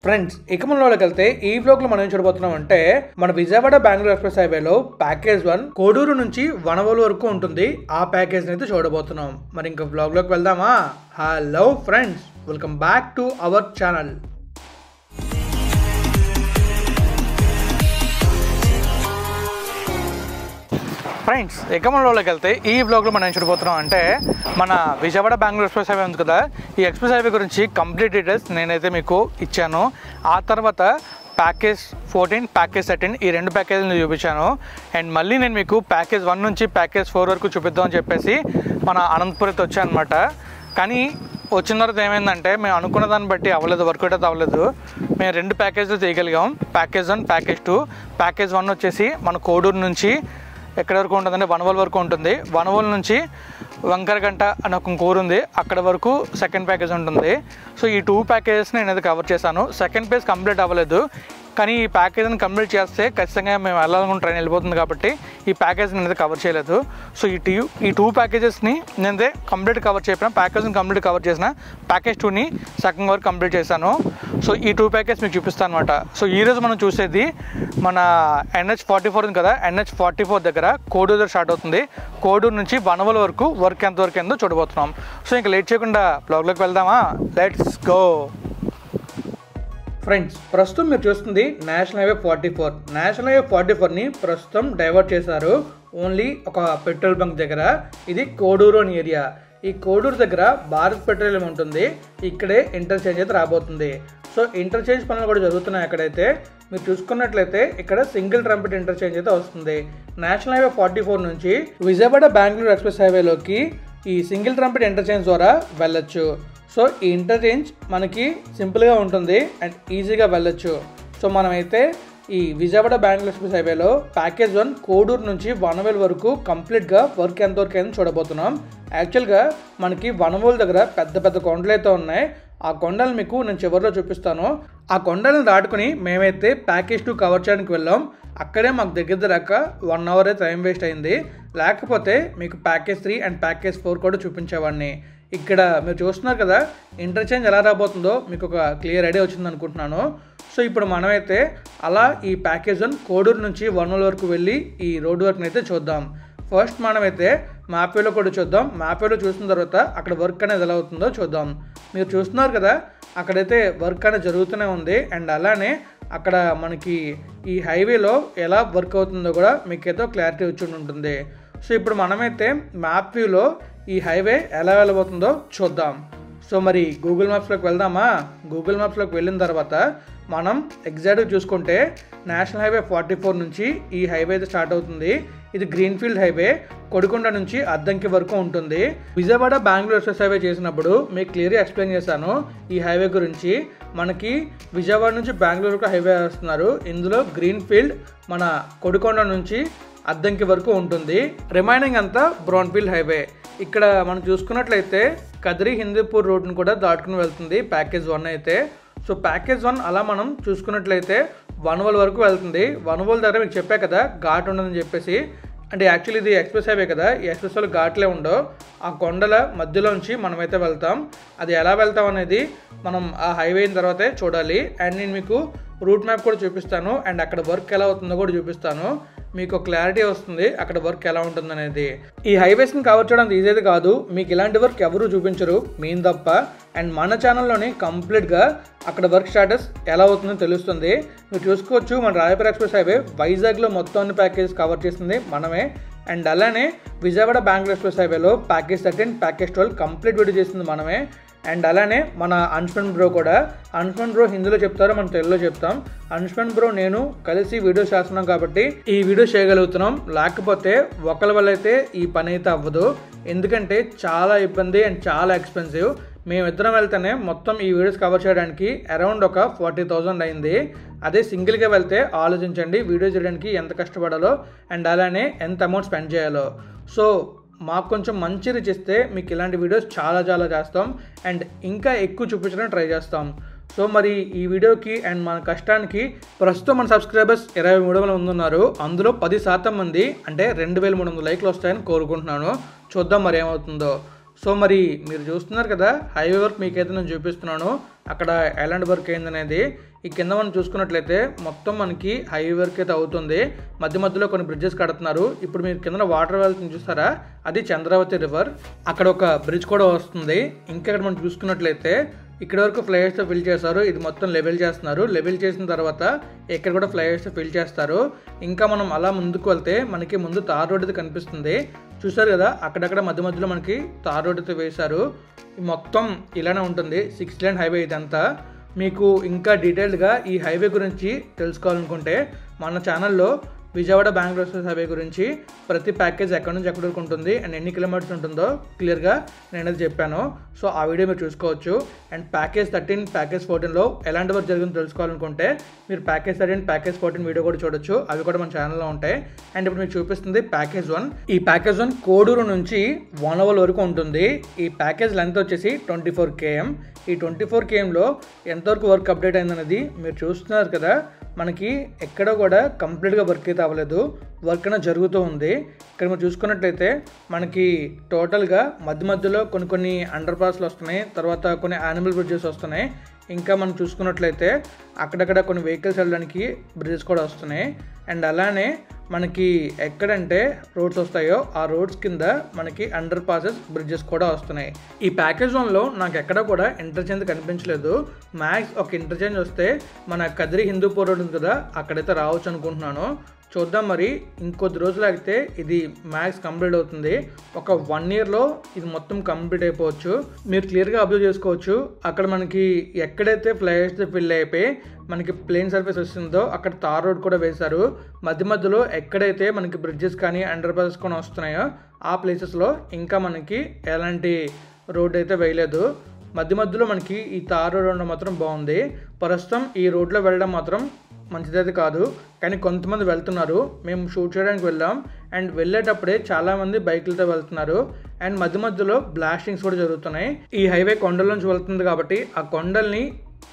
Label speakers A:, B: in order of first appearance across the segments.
A: Friends ఇక మనలోకి వెళ్తే ఈ వ్లాగ్ లో మనం ఏం చూడబోతున్నాం అంటే మన విజయవాడ బెంగళూరు ఎక్స్ప్రెస్ హైవేలో ప్యాకేజ్ 1 కోడూరు నుంచి వనవోలు వరకు ఉంటుంది. ఆ ప్యాకేజ్ అయితే చూడబోతున్నాం. మరి ఇంకా వ్లాగ్ లోకి వెళ్దామా? Hello friends, welcome back to our channel. Friends ఇక మనలోకి వెళ్తే ఈ వ్లాగ్లో మనం ఏం చూడబోతున్నాం అంటే మన విజయవాడ బెంగళూరు ఎక్స్ప్రెస్ హైవే ఉంది కదా, ఈ ఎక్స్ప్రెస్ హైవే గురించి కంప్లీట్ డీటెయిల్స్ నేనైతే మీకు ఇచ్చాను. ఆ తర్వాత ప్యాకేజ్ 14, ప్యాకేజ్ 13 ఈ రెండు ప్యాకేజీలు చూపించాను. అండ్ మళ్ళీ నేను మీకు ప్యాకేజ్ 1 నుంచి ప్యాకేజ్ 4 వరకు చూపిద్దామని చెప్పేసి మన అనంతపురం అయితే వచ్చాను అనమాట. కానీ వచ్చిన తర్వాత ఏమైందంటే మేము అనుకున్న దాన్ని బట్టి అవ్వలేదు, వర్కౌట్ అయితే అవ్వలేదు. మేము రెండు ప్యాకేజీలు చేయగలిగాం, ప్యాకేజ్ 1, ప్యాకేజ్ 2. ప్యాకేజ్ 1 వచ్చేసి మన కోడూరు నుంచి ఎక్కడి వరకు ఉంటుందంటే వనవోలు వరకు ఉంటుంది. వనవోలు నుంచి వంకరగంట అని ఒక ఊరు ఉంది, అక్కడ వరకు సెకండ్ ప్యాకేజ్ ఉంటుంది. సో ఈ 2 ప్యాకేజెస్ నేను అయితే కవర్ చేశాను. సెకండ్ పేజ్ కంప్లీట్ అవ్వలేదు, కానీ ఈ ప్యాకేజ్ని కంప్లీట్ చేస్తే ఖచ్చితంగా మేము వెళ్ళాలనుకున్న ట్రైన్ వెళ్ళిపోతుంది కాబట్టి ఈ ప్యాకేజ్ నేనైతే కవర్ చేయలేదు. సో ఈ 2 ప్యాకేజెస్ని నేనైతే కంప్లీట్ కవర్ చేయను. ప్యాకేజ్ని కంప్లీట్ కవర్ చేసిన ప్యాకేజ్ 2ని సగం వరకు కంప్లీట్ చేశాను. సో ఈ 2 ప్యాకేజ్ మీకు చూపిస్తాను అనమాట. సో ఈరోజు మనం చూసేది మన NH44 ఉంది కదా, NH44 దగ్గర కోడూరు స్టార్ట్ అవుతుంది. కోడూరు నుంచి వనవోలు వరకు వర్క్ ఎంతవరకు ఏందో చూడబోతున్నాం. సో ఇంకా లేట్ చేయకుండా బ్లాగ్లోకి వెళ్దామా? Let's go. ఫ్రెండ్స్ ప్రస్తుతం మీరు చూస్తుంది నేషనల్ హైవే 44. నేషనల్ హైవే 44ని ప్రస్తుతం డైవర్ట్ చేశారు ఓన్లీ ఒక పెట్రోల్ బంక్ దగ్గర. ఇది కోడూరు అని ఏరియా. ఈ కోడూరు దగ్గర భారత్ పెట్రోలియం ఉంటుంది, ఇక్కడే ఇంటర్చేంజ్ అయితే రాబోతుంది. సో ఇంటర్చేంజ్ పనులు కూడా జరుగుతున్నాయి. అక్కడైతే మీరు చూసుకున్నట్లయితే ఇక్కడ సింగిల్ ట్రంపెట్ ఇంటర్చేంజ్ అయితే వస్తుంది. నేషనల్ హైవే 44 నుంచి విజయవాడ బెంగళూరు ఎక్స్ప్రెస్ హైవేలోకి ఈ సింగిల్ ట్రంపెట్ ఇంటర్చేంజ్ ద్వారా వెళ్ళొచ్చు. సో ఈ ఇంటర్చేంజ్ మనకి సింపుల్గా ఉంటుంది అండ్ ఈజీగా వెళ్ళొచ్చు. సో మనమైతే ఈ విజయవాడ బెంగళూరు ఎక్స్ప్రెస్ హైవేలో ప్యాకేజ్ 1 కోడూరు నుంచి వనవోలు వరకు కంప్లీట్గా వర్క్ ఎంతవరకు అయింది చూడబోతున్నాం. యాక్చువల్గా మనకి వనవోలు దగ్గర పెద్ద పెద్ద కొండలు అయితే ఉన్నాయి. ఆ కొండలు మీకు నేను చివరిలో చూపిస్తాను. ఆ కొండలను దాటుకుని మేమైతే ప్యాకేజ్ 2 కవర్ చేయడానికి వెళ్ళాం. అక్కడే మాకు దగ్గర దాకా 1 అవర్ అయితే టైం వేస్ట్ అయింది. లేకపోతే మీకు ప్యాకేజ్ 3 అండ్ ప్యాకేజ్ 4 కూడా చూపించేవాడిని. ఇక్కడ మీరు చూస్తున్నారు కదా ఇంటర్చేంజ్ ఎలా రాబోతుందో మీకు ఒక క్లియర్ ఐడియా వచ్చింది అనుకుంటున్నాను. సో ఇప్పుడు మనమైతే అలా ఈ ప్యాకేజ్ 1 కోడూరు నుంచి వనవోలు వరకు వెళ్ళి ఈ రోడ్డు వర్క్ని అయితే చూద్దాం. ఫస్ట్ మనమైతే మ్యాప్వేలో కూడా చూద్దాం. మ్యాప్వేలో చూసిన తర్వాత అక్కడ వర్క్ అనేది ఎలా అవుతుందో చూద్దాం. మీరు చూస్తున్నారు కదా అక్కడైతే వర్క్ అనేది జరుగుతూనే ఉంది. అండ్ అలానే అక్కడ మనకి ఈ హైవేలో ఎలా వర్క్ అవుతుందో కూడా మీకైతే క్లారిటీ వచ్చి ఉంటుంది. సో ఇప్పుడు మనమైతే మ్యాప్ వ్యూలో ఈ హైవే ఎలా వెళ్ళబోతుందో చూద్దాం. సో మరి గూగుల్ మ్యాప్స్లోకి వెళ్దామా? గూగుల్ మ్యాప్స్లోకి వెళ్ళిన తర్వాత మనం ఎగ్జాక్ట్గా చూసుకుంటే నేషనల్ హైవే 44 నుంచి ఈ హైవే అయితే స్టార్ట్ అవుతుంది. ఇది గ్రీన్ఫీల్డ్ హైవే, కొడికొండ నుంచి అద్దంకి వరకు ఉంటుంది. విజయవాడ బెంగళూరు ఎక్స్ప్రెస్ హైవే చేసినప్పుడు మీకు క్లియర్గా ఎక్స్ప్లెయిన్ చేశాను ఈ హైవే గురించి. మనకి విజయవాడ నుంచి బెంగళూరుకు హైవే వేస్తున్నారు. ఇందులో గ్రీన్ఫీల్డ్ మన కొడికొండ నుంచి అద్దంకి వరకు ఉంటుంది. రిమైనింగ్ అంతా బ్రౌన్ఫీల్డ్ హైవే. ఇక్కడ మనం చూసుకున్నట్లయితే కదిరి హిందూపూర్ రోడ్ని కూడా దాటుకుని వెళ్తుంది ప్యాకేజ్ 1 అయితే. సో ప్యాకేజ్ 1 అలా మనం చూసుకున్నట్లయితే వనవోలు వరకు వెళ్తుంది. వనవోలు దగ్గర మీకు చెప్పే కదా ఘాట్ ఉండదని చెప్పేసి. అంటే యాక్చువల్లీ ఇది ఎక్స్ప్రెస్ హైవే కదా, ఈ ఎక్స్ప్రెస్ హైవే ఘాట్లే ఉండవు. ఆ కొండల మధ్యలోంచి మనమైతే వెళ్తాం. అది ఎలా వెళ్తాం అనేది మనం ఆ హైవే అయిన తర్వాతే చూడాలి. అండ్ నేను మీకు రూట్ మ్యాప్ కూడా చూపిస్తాను అండ్ అక్కడ వర్క్ ఎలా అవుతుందో కూడా చూపిస్తాను. మీకు క్లారిటీ వస్తుంది అక్కడ వర్క్ ఎలా ఉంటుంది అనేది. ఈ హైవేస్ని కవర్ చేయడం ఈజీ అయితే కాదు, మీకు ఇలాంటి వర్క్ ఎవరు చూపించరు మేము తప్ప. అండ్ మన ఛానల్లోనే కంప్లీట్గా అక్కడ వర్క్ స్టాటస్ ఎలా అవుతుందో తెలుస్తుంది. మీరు చూసుకోవచ్చు మన రాయపూర్ ఎక్స్ప్రెస్ హైవే వైజాగ్లో మొత్తం అన్ని ప్యాకేజ్ కవర్ చేసింది మనమే. అండ్ అలానే విజయవాడ బెంగళూరు ఎక్స్ప్రెస్ హైవేలో ప్యాకేజ్ 13, ప్యాకేజ్ 12 కంప్లీట్ వీడియో చేసింది మనమే. అండ్ అలానే మన అన్స్పెన్ బ్రో కూడా, అన్స్పెన్ బ్రో హిందీలో చెప్తారో మనం తెలుగులో చెప్తాం. అన్స్పెన్ బ్రో నేను కలిసి వీడియోస్ చేస్తున్నాం కాబట్టి ఈ వీడియో చేయగలుగుతున్నాం. లేకపోతే ఒకరి వల్ల అయితే ఈ పని అయితే అవ్వదు, ఎందుకంటే చాలా ఇబ్బంది అండ్ చాలా ఎక్స్పెన్సివ్. మేమిద్దరం వెళ్తేనే మొత్తం ఈ వీడియోస్ కవర్ చేయడానికి అరౌండ్ ఒక 40,000 అయింది. అదే సింగిల్గా వెళ్తే ఆలోచించండి వీడియో చేయడానికి ఎంత కష్టపడాలో అండ్ అలానే ఎంత అమౌంట్ స్పెండ్ చేయాలో. సో మాకు కొంచెం మంచి రీచ్ ఇస్తే మీకు ఇలాంటి వీడియోస్ చాలా చాలా చేస్తాం అండ్ ఇంకా ఎక్కువ చూపించడానికి ట్రై చేస్తాం. సో మరి ఈ వీడియోకి అండ్ మన కష్టానికి ప్రస్తుతం మన సబ్స్క్రైబర్స్ 23,000 మంది ఉన్నారు. అందులో 10% మంది అంటే 2,300 లైక్లు వస్తాయని కోరుకుంటున్నాను. చూద్దాం మరి ఏమవుతుందో. సో మరి మీరు చూస్తున్నారు కదా హైవే వర్క్ మీకైతే నేను చూపిస్తున్నాను అక్కడ ఎలాంటి వర్క్ అయిందనేది. ఈ కింద మనం చూసుకున్నట్లయితే మొత్తం మనకి హైవే వర్క్ అయితే అవుతుంది. మధ్య మధ్యలో కొన్ని బ్రిడ్జెస్ కడుతున్నారు. ఇప్పుడు మీరు కింద వాటర్ వెళ్తుంది చూస్తారా, అది చంద్రావతి రివర్. అక్కడ ఒక బ్రిడ్జ్ కూడా వస్తుంది. ఇంకా ఇక్కడ మనం చూసుకున్నట్లయితే ఇక్కడ వరకు ఫ్లైఓవర్స్తో ఫిల్ చేస్తారు. ఇది మొత్తం లెవెల్ చేస్తున్నారు. లెవెల్ చేసిన తర్వాత ఇక్కడ కూడా ఫ్లైఓవర్స్తో ఫిల్ చేస్తారు. ఇంకా మనం అలా ముందుకు వెళ్తే మనకి ముందు తార్ రోడ్ అయితే కనిపిస్తుంది. చూసారు కదా, అక్కడక్కడ మధ్య మధ్యలో మనకి తార్ రోడ్ అయితే వేశారు. మొత్తం ఇలానే ఉంటుంది. 6 లేన్ హైవే ఇదంతా. మీకు ఇంకా డీటెయిల్డ్గా ఈ హైవే గురించి తెలుసుకోవాలనుకుంటే మన ఛానల్లో విజయవాడ బెంగళూరు ఎక్స్ప్రెస్ హైవే గురించి ప్రతి ప్యాకేజ్ ఎక్కడి నుంచి ఎక్కడి వరకు ఉంటుంది అండ్ ఎన్ని కిలోమీటర్స్ ఉంటుందో క్లియర్గా నేనైతే చెప్పాను. సో ఆ వీడియో మీరు చూసుకోవచ్చు. అండ్ ప్యాకేజ్ 13, ప్యాకేజ్ 14లో ఎలాంటి వర్క్ జరిగిందో తెలుసుకోవాలనుకుంటే మీరు ప్యాకేజ్ 13, ప్యాకేజ్ 14 వీడియో కూడా చూడొచ్చు. అవి కూడా మన ఛానల్లో ఉంటాయి. అండ్ ఇప్పుడు మీకు చూపిస్తుంది ప్యాకేజ్ 1. ఈ ప్యాకేజ్ 1 కోడూరు నుంచి వానవల్ వరకు ఉంటుంది. ఈ ప్యాకేజ్ లెంత్ వచ్చేసి 24 km. ఈ 24 kmలో ఎంతవరకు వర్క్ అప్డేట్ అయిందనేది మీరు చూస్తున్నారు కదా. మనకి ఎక్కడ కూడా కంప్లీట్గా వర్క్ అయితే అవ్వలేదు. వర్క్ అనేది జరుగుతూ ఉంది. ఇక్కడ మీరు చూసుకున్నట్లయితే మనకి టోటల్గా మధ్య మధ్యలో కొన్ని అండర్ పాస్లు వస్తున్నాయి. తర్వాత కొన్ని యానిమల్ బ్రిడ్జెస్ వస్తున్నాయి. ఇంకా మనం చూసుకున్నట్లయితే అక్కడక్కడ కొన్ని వెహికల్స్ వెళ్ళడానికి బ్రిడ్జెస్ కూడా వస్తున్నాయి. అండ్ అలానే మనకి ఎక్కడంటే రోడ్స్ వస్తాయో ఆ రోడ్స్ కింద మనకి అండర్ పాసెస్ బ్రిడ్జెస్ కూడా వస్తున్నాయి. ఈ ప్యాకేజ్ 1లో నాకు ఎక్కడ కూడా ఇంటర్చేంజ్ కనిపించలేదు. మ్యాక్స్ ఒక ఇంటర్చేంజ్ వస్తే మన కదిరి హిందూపూర్ రోడ్ ఉంది కదా, అక్కడైతే రావచ్చు అనుకుంటున్నాను. చూద్దాం మరి. ఇంకొద్ది రోజులు అయితే ఇది మ్యాక్స్ కంప్లీట్ అవుతుంది. ఒక 1 yearలో ఇది మొత్తం కంప్లీట్ అయిపోవచ్చు. మీరు క్లియర్గా అబ్జర్వ్ చేసుకోవచ్చు. అక్కడ మనకి ఎక్కడైతే ఫ్లైఓవర్స్ ఫిల్ అయిపోయి మనకి ప్లేన్ సర్ఫేస్ వస్తుందో అక్కడ తార్ రోడ్ కూడా వేశారు. మధ్య మధ్యలో ఎక్కడైతే మనకి బ్రిడ్జెస్ కానీ అండర్ పాసెస్ కానీ వస్తున్నాయో ఆ ప్లేసెస్లో ఇంకా మనకి ఎలాంటి రోడ్ అయితే వేయలేదు. మధ్య మధ్యలో మనకి ఈ తార్ రోడ్ ఉండడం మాత్రం బాగుంది. ప్రస్తుతం ఈ రోడ్లో వెళ్ళడం మాత్రం మంచిదైతే కాదు, కానీ కొంతమంది వెళ్తున్నారు. మేము షూట్ చేయడానికి వెళ్ళాం అండ్ వెళ్ళేటప్పుడే చాలామంది బైకులతో వెళ్తున్నారు. అండ్ మధ్య మధ్యలో బ్లాస్టింగ్స్ కూడా జరుగుతున్నాయి. ఈ హైవే కొండల నుంచి వెళ్తుంది కాబట్టి ఆ కొండల్ని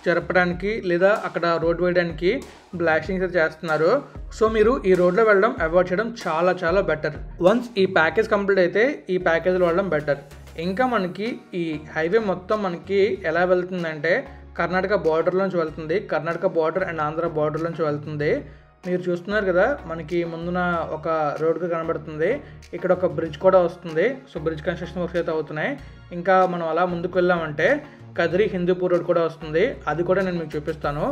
A: జరపడానికి లేదా అక్కడ రోడ్ వేయడానికి బ్లాస్టింగ్స్ చేస్తున్నారు. సో మీరు ఈ రోడ్లో వెళ్ళడం అవాయిడ్ చేయడం చాలా చాలా బెటర్. వన్స్ ఈ ప్యాకేజ్ కంప్లీట్ అయితే ఈ ప్యాకేజ్లో వెళ్ళడం బెటర్. ఇంకా మనకి ఈ హైవే మొత్తం మనకి ఎలా వెళ్తుందంటే కర్ణాటక బార్డర్ నుంచి వెళ్తుంది. Karnataka border and Andhra border నుంచి వెళ్తుంది. మీరు చూస్తున్నారు కదా, మనకి ముందున ఒక రోడ్డు కనబడుతుంది. ఇక్కడ ఒక బ్రిడ్జ్ కూడా వస్తుంది. సో బ్రిడ్జ్ కన్స్ట్రక్షన్ వర్క్స్ అయితే అవుతున్నాయి. ఇంకా మనం అలా ముందుకు వెళ్ళామంటే కదిరి హిందూపూర్ రోడ్ కూడా వస్తుంది. అది కూడా నేను మీకు చూపిస్తాను.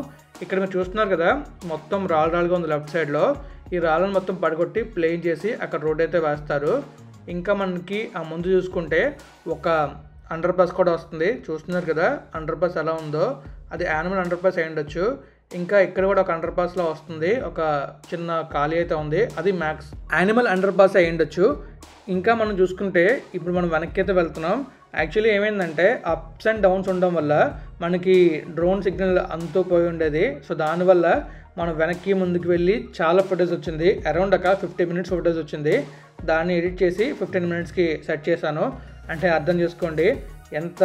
A: ఇక్కడ మీరు చూస్తున్నారు కదా, మొత్తం రాళ్ళగా ఉంది లెఫ్ట్ సైడ్లో. ఈ రాళ్ళను మొత్తం పడగొట్టి ప్లేన్ చేసి అక్కడ రోడ్ అయితే వేస్తారు. ఇంకా మనకి ఆ ముందు చూసుకుంటే ఒక అండర్ పాస్ కూడా వస్తుంది. చూస్తున్నారు కదా అండర్ పాస్ ఎలా ఉందో, అది యానిమల్ అండర్ పాస్ అయి ఉండొచ్చు. ఇంకా ఇక్కడ కూడా ఒక అండర్ పాస్లో వస్తుంది. ఒక చిన్న ఖాళీ అయితే ఉంది, అది మ్యాక్స్ యానిమల్ అండర్ పాస్ అయి ఉండొచ్చు. ఇంకా మనం చూసుకుంటే ఇప్పుడు మనం వెనక్కి అయితే వెళ్తున్నాం. యాక్చువల్లీ ఏమైందంటే అప్స్ అండ్ డౌన్స్ ఉండడం వల్ల మనకి డ్రోన్ సిగ్నల్ అంతూ పోయి ఉండేది. సో దానివల్ల మనం వెనక్కి ముందుకు వెళ్ళి చాలా ఫొటోస్ వచ్చింది. అరౌండ్ ఒక 50 minutes ఫొటోస్ వచ్చింది. దాన్ని ఎడిట్ చేసి 15 minutesకి సెట్ చేశాను. అంటే అర్థం చేసుకోండి ఎంత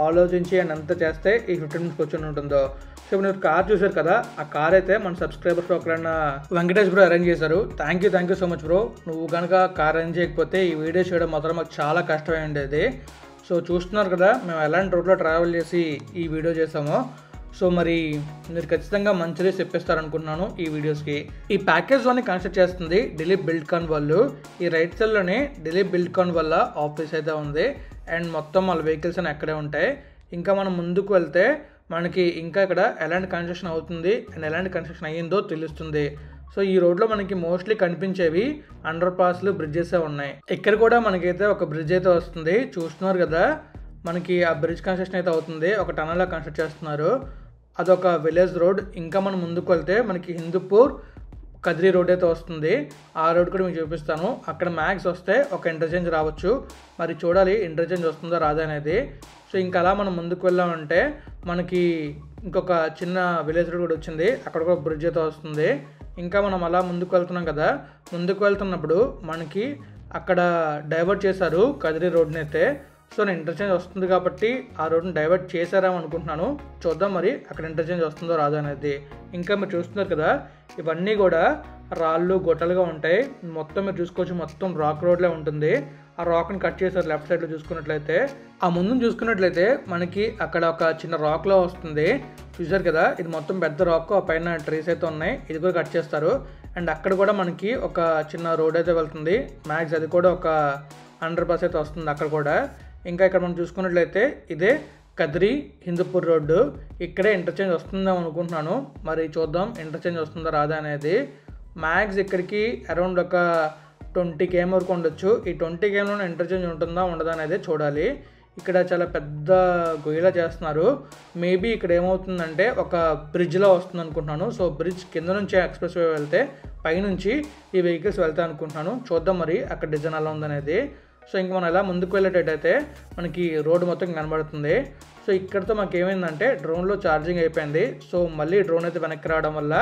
A: ఆలోచించి అండ్ ఎంత చేస్తే ఈ 15 minutes వచ్చి ఉంటుందో. సో మీరు కార్ చూసారు కదా, ఆ కార్ అయితే మన సబ్స్క్రైబర్స్ ఒకరైనా వెంకటేష్ బ్రో అరేంజ్ చేశారు. Thank you so much bro. నువ్వు కనుక కార్ అరేంజ్ చేయకపోతే ఈ వీడియో చేయడం మాత్రం మాకు చాలా కష్టమై ఉండేది. సో చూస్తున్నారు కదా మేము ఎలాంటి రోడ్లో ట్రావెల్ చేసి ఈ వీడియో చేసామో. సో మరి మీరు ఖచ్చితంగా మంచిగా చెప్పేస్తారనుకుంటున్నాను ఈ వీడియోస్కి. ఈ ప్యాకేజ్ 1ని కన్స్ట్రక్ట్ చేస్తుంది దిలీప్ బిల్డ్కాన్ వాళ్ళు. ఈ రైట్ సైడ్లోనే దిలీప్ బిల్డ్కాన్ వల్ల ఆఫీస్ అయితే ఉంది. అండ్ మొత్తం వాళ్ళ వెహికల్స్ అని అక్కడే ఉంటాయి. ఇంకా మనం ముందుకు వెళ్తే మనకి ఇంకా ఇక్కడ ఎలాంటి కన్స్ట్రక్షన్ అవుతుంది అండ్ ఎలాంటి కన్స్ట్రక్షన్ అయ్యిందో తెలుస్తుంది. సో ఈ రోడ్లో మనకి మోస్ట్లీ కనిపించేవి అండర్ పాస్లు, బ్రిడ్జెస్ ఉన్నాయి. ఇక్కడ కూడా మనకైతే ఒక బ్రిడ్జ్ అయితే వస్తుంది. చూస్తున్నారు కదా, మనకి ఆ బ్రిడ్జ్ కన్స్ట్రక్షన్ అయితే అవుతుంది. ఒక టనల్లా కన్స్ట్రక్ట్ చేస్తున్నారు. అదొక విలేజ్ రోడ్. ఇంకా మనం ముందుకు వెళ్తే మనకి హిందూపూర్ కదిరి రోడ్ అయితే వస్తుంది. ఆ రోడ్ కూడా మీకు చూపిస్తాను. అక్కడ మ్యాక్స్ వస్తే ఒక ఇంటర్చేంజ్ రావచ్చు. మరి చూడాలి ఇంటర్చేంజ్ వస్తుందో రాదా అనేది. సో ఇంకా అలా మనం ముందుకు వెళ్ళామంటే మనకి ఇంకొక చిన్న విలేజ్ రోడ్ కూడా వచ్చింది. అక్కడ కూడా బ్రిడ్జ్ అయితే వస్తుంది. ఇంకా మనం అలా ముందుకు వెళ్తున్నాం కదా, ముందుకు వెళ్తున్నప్పుడు మనకి అక్కడ డైవర్ట్ చేశారు కదిరి రోడ్ని అయితే. సో నేను ఇంటర్చేంజ్ వస్తుంది కాబట్టి ఆ రోడ్ని డైవర్ట్ చేశారేమో అనుకుంటున్నాను. చూద్దాం మరి అక్కడ ఇంటర్చేంజ్ వస్తుందో రాదో అనేది. ఇంకా మీరు చూస్తున్నారు కదా, ఇవన్నీ కూడా రాళ్ళు గొట్టలుగా ఉంటాయి. మొత్తం మీరు చూసుకోవచ్చు, మొత్తం రాక్ రోడ్లే ఉంటుంది. ఆ రాక్ని కట్ చేశారు లెఫ్ట్ సైడ్లో చూసుకున్నట్లయితే. ఆ ముందు చూసుకున్నట్లయితే మనకి అక్కడ ఒక చిన్న రాక్లో వస్తుంది, చూసారు కదా. ఇది మొత్తం పెద్ద రాక్, ఆ పైన ట్రీస్ అయితే ఉన్నాయి, ఇది కూడా కట్ చేస్తారు. అండ్ అక్కడ కూడా మనకి ఒక చిన్న రోడ్ అయితే వెళ్తుంది, మ్యాక్స్ అది కూడా ఒక 100% అయితే వస్తుంది అక్కడ కూడా. ఇంకా ఇక్కడ మనం చూసుకున్నట్లయితే ఇదే కదిరి హిందూపూర్ రోడ్డు, ఇక్కడే ఇంటర్చేంజ్ వస్తుందేమో అనుకుంటున్నాను, మరి చూద్దాం ఇంటర్చేంజ్ వస్తుందా రాదా అనేది. మ్యాక్స్ ఇక్కడికి అరౌండ్ ఒక 20 km వరకు ఉండొచ్చు. ఈ 20 kmలో ఇంటర్చేంజ్ ఉంటుందా ఉండదా అనేది చూడాలి. ఇక్కడ చాలా పెద్ద గొయ్యిలా చేస్తున్నారు, మేబీ ఇక్కడ ఏమవుతుందంటే ఒక బ్రిడ్జ్లో వస్తుంది అనుకుంటున్నాను. సో బ్రిడ్జ్ కింద నుంచి ఎక్స్ప్రెస్ వే వెళ్తే పైనుంచి ఈ వెహికల్స్ వెళ్తాయి అనుకుంటున్నాను. చూద్దాం మరి అక్కడ డిజైన్ ఎలా ఉందనేది. సో ఇంక మనం ఎలా ముందుకు వెళ్ళేటట్టయితే మనకి రోడ్డు మొత్తం కనబడుతుంది. సో ఇక్కడితో మాకు ఏమైందంటే డ్రోన్లో ఛార్జింగ్ అయిపోయింది. సో మళ్ళీ డ్రోన్ అయితే వెనక్కి రావడం వల్ల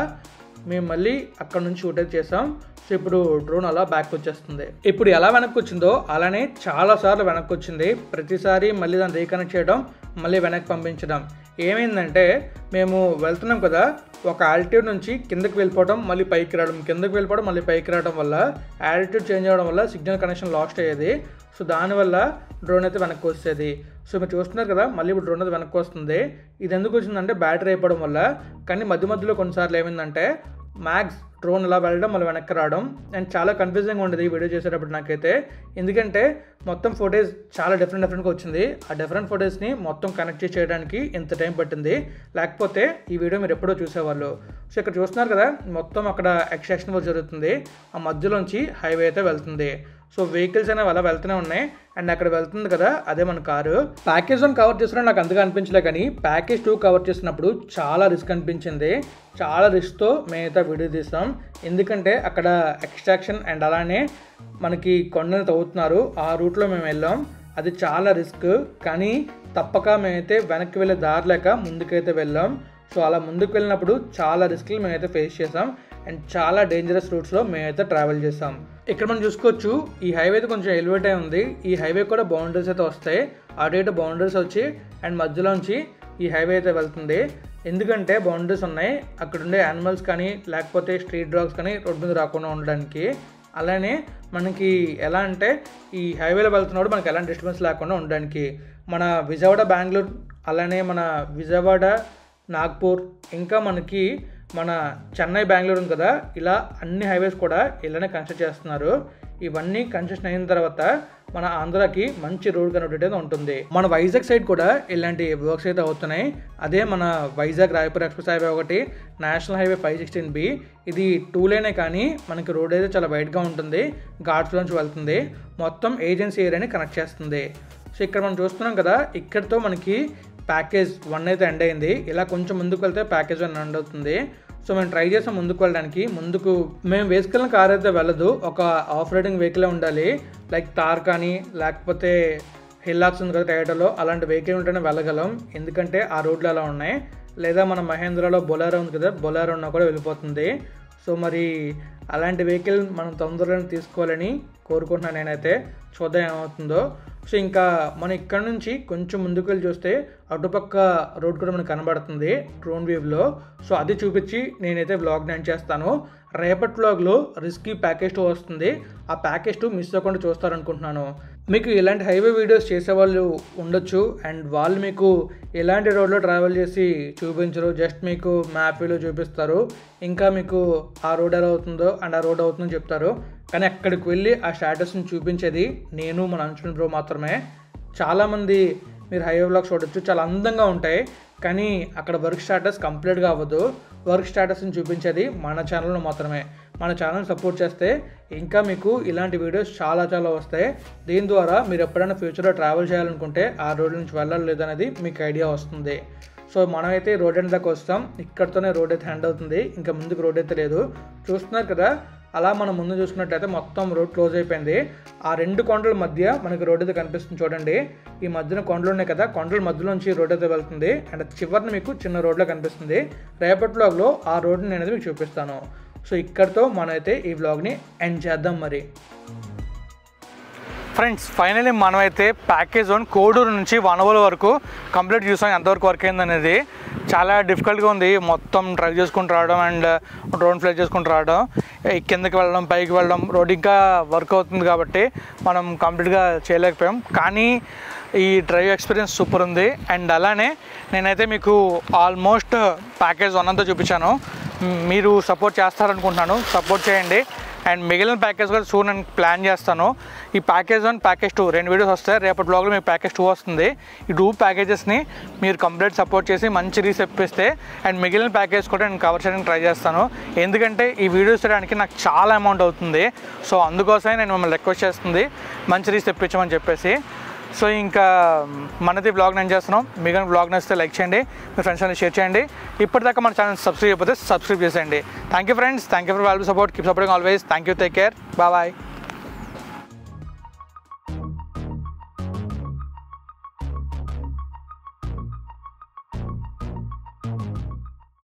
A: మేము మళ్ళీ అక్కడ నుంచి షూట్ అయితే చేసాం. సో ఇప్పుడు డ్రోన్ అలా బ్యాక్ వచ్చేస్తుంది. ఇప్పుడు ఎలా వెనక్కి వచ్చిందో అలానే చాలాసార్లు వెనక్కి వచ్చింది, ప్రతిసారి మళ్ళీ దాన్ని రీకనెక్ట్ చేయడం, మళ్ళీ వెనక్కి పంపించడం. ఏమైందంటే మేము వెళ్తున్నాం కదా, ఒక ఆల్టిట్యూడ్ నుంచి కిందకి వెళ్ళిపోవడం మళ్ళీ పైకి రావడం, కిందకి వెళ్ళిపోవడం మళ్ళీ పైకి రావడం వల్ల ఆల్టిట్యూడ్ చేంజ్ అవ్వడం వల్ల సిగ్నల్ కనెక్షన్ లాస్ట్ అయ్యేది. సో దానివల్ల డ్రోన్ అయితే వెనక్కి వచ్చేది. సో మీరు చూస్తున్నారు కదా, మళ్ళీ ఇప్పుడు డ్రోన్ అయితే వెనక్కి వస్తుంది. ఇది ఎందుకు వచ్చిందంటే బ్యాటరీ అయిపోవడం వల్ల. కానీ మధ్యలో కొన్నిసార్లు ఏమైందంటే మ్యాక్స్ డ్రోన్ ఇలా వెళ్ళడం మళ్ళీ వెనక్కి రావడం, అండ్ చాలా కన్ఫ్యూజింగ్ ఉండేది ఈ వీడియో చేసేటప్పుడు నాకైతే. ఎందుకంటే మొత్తం ఫోటేజ్ చాలా డిఫరెంట్గా వచ్చింది. ఆ డిఫరెంట్ ఫోటేజ్ని మొత్తం కనెక్ట్ చేయడానికి ఇంత టైం పట్టింది, లేకపోతే ఈ వీడియో మీరు ఎప్పుడో చూసేవాళ్ళు. సో ఇక్కడ చూస్తున్నారు కదా, మొత్తం అక్కడ ఎక్స్ట్రాక్షన్ వర్క్ జరుగుతుంది, ఆ మధ్యలోంచి హైవే అయితే వెళ్తుంది. సో వెహికల్స్ అనేవి అలా వెళ్తూనే ఉన్నాయి, అండ్ అక్కడ వెళ్తుంది కదా అదే మన కారు. ప్యాకేజ్ 1 కవర్ చేస్తున్నా నాకు అంతగా అనిపించలే, కానీ ప్యాకేజ్ 2 కవర్ చేసినప్పుడు చాలా రిస్క్ అనిపించింది. చాలా రిస్క్తో మేమైతే వీడియో తీస్తాం, ఎందుకంటే అక్కడ ఎక్స్ట్రాక్షన్ అండ్ అలానే మనకి కొండలు తవ్వుతున్నారు, ఆ రూట్లో మేము వెళ్ళాం. అది చాలా రిస్క్, కానీ తప్పక మేమైతే వెనక్కి వెళ్ళే దారి లేక ముందుకైతే వెళ్ళాం. సో అలా ముందుకు వెళ్ళినప్పుడు చాలా రిస్క్లు మేమైతే ఫేస్ చేసాం, అండ్ చాలా డేంజరస్ రూట్స్లో మేమైతే ట్రావెల్ చేసాం. ఇక్కడ మనం చూసుకోవచ్చు, ఈ హైవే అయితే కొంచెం ఎలివేట్ అయి ఉంది. ఈ హైవే కూడా బౌండరీస్ అయితే వస్తాయి, అటు ఇటు బౌండరీస్ వచ్చి అండ్ మధ్యలోంచి ఈ హైవే అయితే వెళ్తుంది. ఎందుకంటే బౌండరీస్ ఉన్నాయి, అక్కడ ఉండే యానిమల్స్ కానీ లేకపోతే స్ట్రీట్ డాగ్స్ కానీ రోడ్డు మీద రాకుండా ఉండడానికి. అలానే మనకి ఎలా అంటే ఈ హైవేలో వెళ్తున్నప్పుడు మనకి ఎలాంటి డిస్టర్బెన్స్ లేకుండా ఉండడానికి. మన విజయవాడ బెంగళూరు, అలానే మన విజయవాడ నాగ్పూర్, ఇంకా మనకి మన చెన్నై బెంగళూరు ఉంది కదా, ఇలా అన్ని హైవేస్ కూడా ఇలానే కన్స్ట్రక్ట్ చేస్తున్నారు. ఇవన్నీ కన్స్ట్రక్షన్ అయిన తర్వాత మన ఆంధ్రాకి మంచి రోడ్ కనెక్టివిటీ అయితే ఉంటుంది. మన వైజాగ్ సైడ్ కూడా ఇలాంటి వర్క్స్ అయితే అవుతున్నాయి. అదే మన వైజాగ్ రాయపూర్ ఎక్స్ప్రెస్ హైవే ఒకటి, నేషనల్ హైవే 516B, ఇది 2 లేనే కానీ మనకి రోడ్ అయితే చాలా వైడ్గా ఉంటుంది, ఘాట్స్లోంచి వెళ్తుంది, మొత్తం ఏజెన్సీ ఏరియాని కనెక్ట్ చేస్తుంది. సో ఇక్కడ మనం చూస్తున్నాం కదా, ఇక్కడితో మనకి ప్యాకేజ్ 1 అయితే ఎండ్ అయింది. ఇలా కొంచెం ముందుకు వెళ్తే ప్యాకేజ్ 1 ఎండ్ అవుతుంది. సో మేము ట్రై చేసాం ముందుకు వెళ్ళడానికి. ముందుకు మేము వేసుకెళ్ళిన కార్ అయితే వెళ్ళదు, ఒక ఆఫ్ రైడింగ్ వెహికలే ఉండాలి, లైక్ తార్ కానీ లేకపోతే హిల్లాక్స్ ఉంది కదా టయోటాలో, అలాంటి వెహికల్ ఉంటేనే వెళ్ళగలం, ఎందుకంటే ఆ రోడ్లు అలా ఉన్నాయి. లేదా మన మహేంద్రలో బొలెరో ఉంది కదా, బొలెరో ఉన్నా కూడా వెళ్ళిపోతుంది. సో మరి అలాంటి వెహికల్ మనం తొందరగా తీసుకోవాలని కోరుకుంటున్నాను నేనైతే, చూద్దాం ఏమవుతుందో. సో ఇంకా మనం ఇక్కడ నుంచి కొంచెం ముందుకు వెళ్ళి చూస్తే అటుపక్క రోడ్ కూడా మనకు కనబడుతుంది డ్రోన్ వ్యూలో. సో అది చూపించి నేనైతే వ్లాగ్ని ఎండ్ చేస్తాను. రేపటి వ్లాగ్లో రిస్కీ ప్యాకేజ్ 2 వస్తుంది, ఆ ప్యాకేజ్ 2 మిస్ అవ్వకుండా చూస్తారనుకుంటున్నాను. మీకు ఇలాంటి హైవే వీడియోస్ చేసేవాళ్ళు ఉండొచ్చు, అండ్ వాళ్ళు మీకు ఎలాంటి రోడ్లో ట్రావెల్ చేసి చూపించరు, జస్ట్ మీకు మ్యాప్ వ్యూలో చూపిస్తారు, ఇంకా మీకు ఆ రోడ్ ఎలా అవుతుందో అండ్ ఆ రోడ్ అవుతుందని చెప్తారు. కానీ అక్కడికి వెళ్ళి ఆ స్టాటస్ని చూపించేది నేను, మన అంచున్ బ్రో మాత్రమే. చాలామంది మీరు హైవే వ్లాగ్స్ చూడొచ్చు, చాలా అందంగా ఉంటాయి, కానీ అక్కడ వర్క్ స్టాటస్ కంప్లీట్గా అవ్వదు. వర్క్ స్టాటస్ని చూపించేది మన ఛానల్లో మాత్రమే. మన ఛానల్ సపోర్ట్ చేస్తే ఇంకా మీకు ఇలాంటి వీడియోస్ చాలా వస్తాయి. దీని ద్వారా మీరు ఎప్పుడైనా ఫ్యూచర్లో ట్రావెల్ చేయాలనుకుంటే ఆ రోడ్ నుంచి వెళ్ళాలి లేదనేది మీకు ఐడియా వస్తుంది. సో మనమైతే రోడ్ ఎండ్ దాకా వస్తాం, ఇక్కడితోనే రోడ్ అయితే హ్యాండ్ అవుతుంది, ఇంకా ముందుకు రోడ్ అయితే లేదు. చూస్తున్నారు కదా, అలా మనం ముందు చూసుకున్నట్టయితే మొత్తం రోడ్ క్లోజ్ అయిపోయింది. ఆ 2 కొండల మధ్య మనకి రోడ్ అయితే కనిపిస్తుంది చూడండి. ఈ మధ్యన కొండలు ఉన్నాయి కదా, కొండల మధ్యలోంచి రోడ్ అయితే వెళ్తుంది, అండ్ చివరిని మీకు చిన్న రోడ్లో కనిపిస్తుంది. రేపటి వ్లాగ్లో ఆ రోడ్ని నేనైతే మీకు చూపిస్తాను. సో ఇక్కడితో మనమైతే ఈ వ్లాగ్ని ఎండ్ చేద్దాం మరి. ఫ్రెండ్స్ ఫైనలీ మనమైతే ప్యాకేజ్ 1 కోడూరు నుంచి వనవోలు వరకు కంప్లీట్ చూసాం. ఎంతవరకు వర్క్ అయింది అనేది చాలా డిఫికల్ట్గా ఉంది. మొత్తం డ్రైవ్ చేసుకుంటూ రావడం అండ్ డ్రోన్ ఫ్లై చేసుకుంటూ రావడం, కిందకి వెళ్ళడం పైకి వెళ్ళడం, రోడ్ ఇంకా వర్క్ అవుతుంది కాబట్టి మనం కంప్లీట్గా చేయలేకపోయాం. కానీ ఈ డ్రైవ్ ఎక్స్పీరియన్స్ సూపర్ ఉంది. అండ్ అలానే నేనైతే మీకు ఆల్మోస్ట్ ప్యాకేజ్ 1 అంతా చూపించాను. మీరు సపోర్ట్ చేస్తారనుకుంటున్నాను, సపోర్ట్ చేయండి. అండ్ మిగిలిన ప్యాకేజ్ కూడా సూన్ నేను ప్లాన్ చేస్తాను. ఈ ప్యాకేజ్ 1 ప్యాకేజ్ 2 2 వీడియోస్ వస్తాయి. రేపటి బ్లాగ్లో మీకు ప్యాకేజ్ 2 వస్తుంది. ఈ 2 ప్యాకేజెస్ని మీరు కంప్లీట్ సపోర్ట్ చేసి మంచి రీస్ ఇప్పిస్తే అండ్ మిగిలిన ప్యాకేజ్ కూడా నేను కవర్ చేయడానికి ట్రై చేస్తాను. ఎందుకంటే ఈ వీడియోస్ చేయడానికి నాకు చాలా అమౌంట్ అవుతుంది. సో అందుకోసమే నేను మిమ్మల్ని రిక్వెస్ట్ చేస్తుంది మంచి రీస్ తెప్పించమని చెప్పేసి. సో ఇంకా మనది బ్లాగ్ నేను చేస్తున్నాం. మిగిలిన బ్లాగ్ నచ్చితే లైక్ చేయండి, మీ ఫ్రెండ్స్ అన్ని షేర్ చేయండి. ఇప్పటిదాకా మన ఛానల్ సబ్స్క్రైబ్ చేయకపోతే సబ్స్క్రైబ్ చేసేయండి. Thank you friends, thank you for valuable support. Keep supporting always. Thank you, take care, bye.